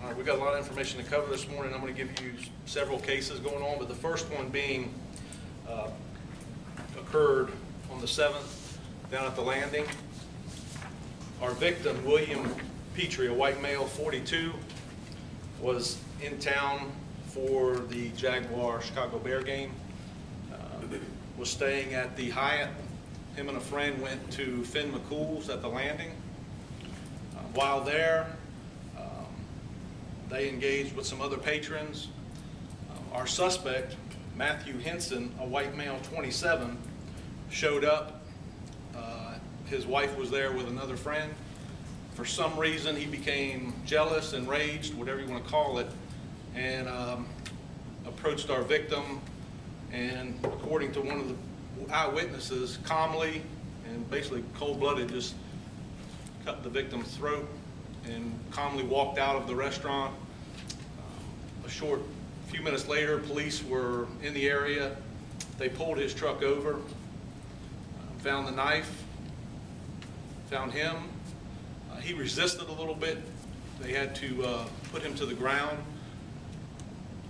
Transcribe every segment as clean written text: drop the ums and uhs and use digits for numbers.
All right, we've got a lot of information to cover this morning. I'm going to give you several cases going on, but the first one being occurred on the 7th down at the Landing. Our victim, William Pettry, a white male, 42, was in town for the Jaguar-Chicago Bear game. Was staying at the Hyatt. Him and a friend went to MacCool's at the Landing. While there, they engaged with some other patrons. Our suspect, Matthew Hinson, a white male, 27, showed up. His wife was there with another friend. For some reason, he became jealous, enraged, whatever you want to call it, and approached our victim, and according to one of the eyewitnesses, calmly and basically cold-blooded, just cut the victim's throat and calmly walked out of the restaurant. A few minutes later, police were in the area. They pulled his truck over, found the knife, found him. He resisted a little bit. They had to put him to the ground,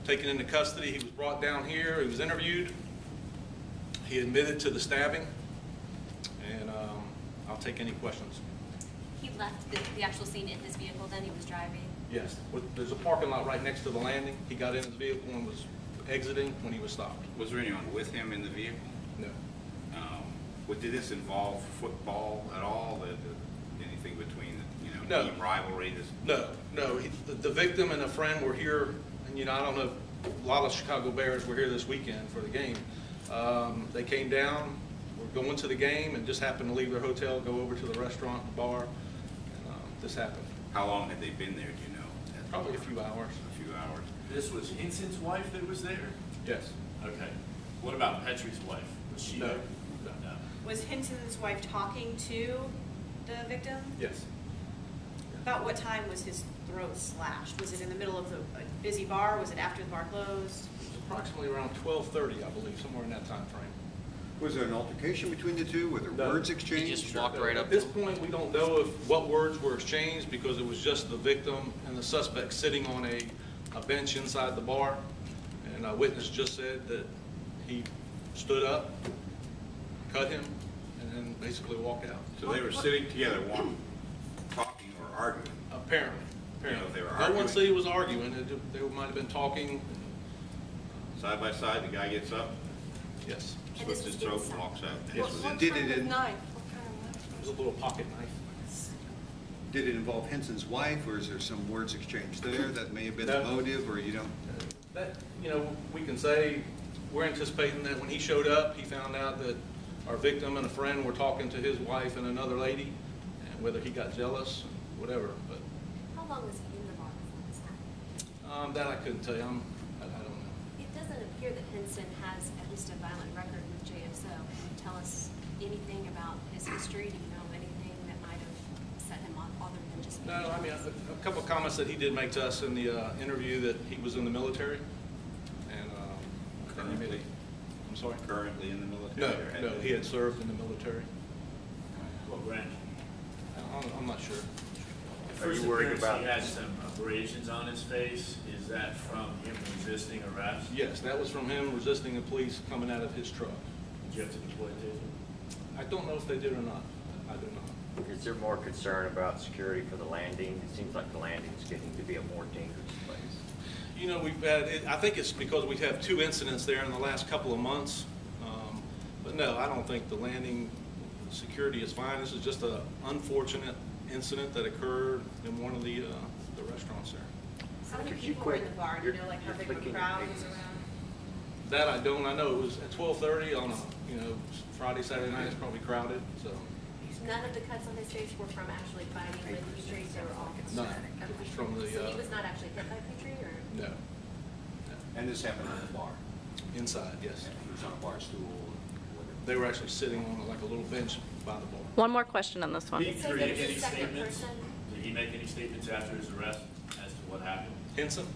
taken into custody. He was brought down here. He was interviewed. He admitted to the stabbing, and I'll take any questions. He left the actual scene in his vehicle, then he was driving? Yes. There's a parking lot right next to the Landing. He got in his vehicle and was exiting when he was stopped. Was there anyone with him in the vehicle? No. Did this involve football at all? Anything between no. Team rivalry? No. The victim and a friend were here, and I don't know, a lot of Chicago Bears were here this weekend for the game. They came down, were going to the game, and just happened to leave their hotel, go over to the restaurant, the bar, and this happened. How long had they been there, do you know? Probably a few hours. A few hours. This was Hinson's wife that was there? Yes. Okay. What about Pettry's wife? Was she there? No. Was Hinson's wife talking to the victim? Yes. About what time was his throat slashed? Was it in the middle of a busy bar? Was it after the bar closed? It was approximately around 12:30, I believe, somewhere in that time frame. Was there an altercation between the two? Were there words exchanged? He just walked right up At this point, we don't know what words were exchanged because it was just the victim and the suspect sitting on a bench inside the bar. And a witness just said that he stood up, cut him, and then basically walked out. So they were sitting together, one talking or arguing? Apparently. They were No arguing. one said he was arguing. They might have been talking. Side by side, the guy gets up, Yes. slits his throat, and walks out. Yes. What kind of knife? It was a little pocket knife. Did it involve Hinson's wife, or is there some words exchanged there that may have been the motive, or you don't? That, we can say we're anticipating that when he showed up, he found out that our victim and a friend were talking to his wife and another lady, and whether he got jealous, whatever. But How long was he in the bar before this happened? that I couldn't tell you. I don't know. It doesn't appear that Hinson has at least a violent record with JSO. Can you tell us anything about his history? Do you know anything that might have set him off other than just... No, I mean, a couple of comments that he did make to us in the interview that he was in the military. And Currently? I'm sorry? Currently in the military? No, he had served in the military. What branch? I'm not sure. Are you worried about? He had some abrasions on his face. Is that from him resisting arrest? Yes, that was from him resisting the police coming out of his truck. Did you have to deploy taser? I don't know if they did or not. I do not. Is there more concern about security for the Landing? It seems like the Landing is getting to be a more dangerous place. We've had, I think it's because we have 2 incidents there in the last couple of months. But no, I don't think the Landing security is fine. This is just an unfortunate incident that occurred in one of the restaurants there. How many people were in the bar? Do you know, like, how big of a crowd was around? That I don't. I know it was at 12:30 on a, Friday, Saturday night. It's probably crowded. So None of the cuts on his face were from actually fighting with the streets. They were all... none. It was from the. So he was not actually hit by Pettry, or? No. And this happened on the bar? Inside, yes. He was on a bar stool? They were actually sitting on like a little bench by the bar. One more question on this one. Did he says make it's the any second statements? person. Did he make any statements after his arrest as to what happened? Hinson,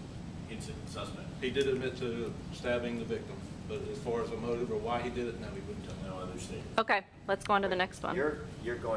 Hinson, suspect. he did admit to stabbing the victim, but as far as a motive or why he did it, no, he wouldn't tell me. No other statement. Okay, let's go on to the next one. You're going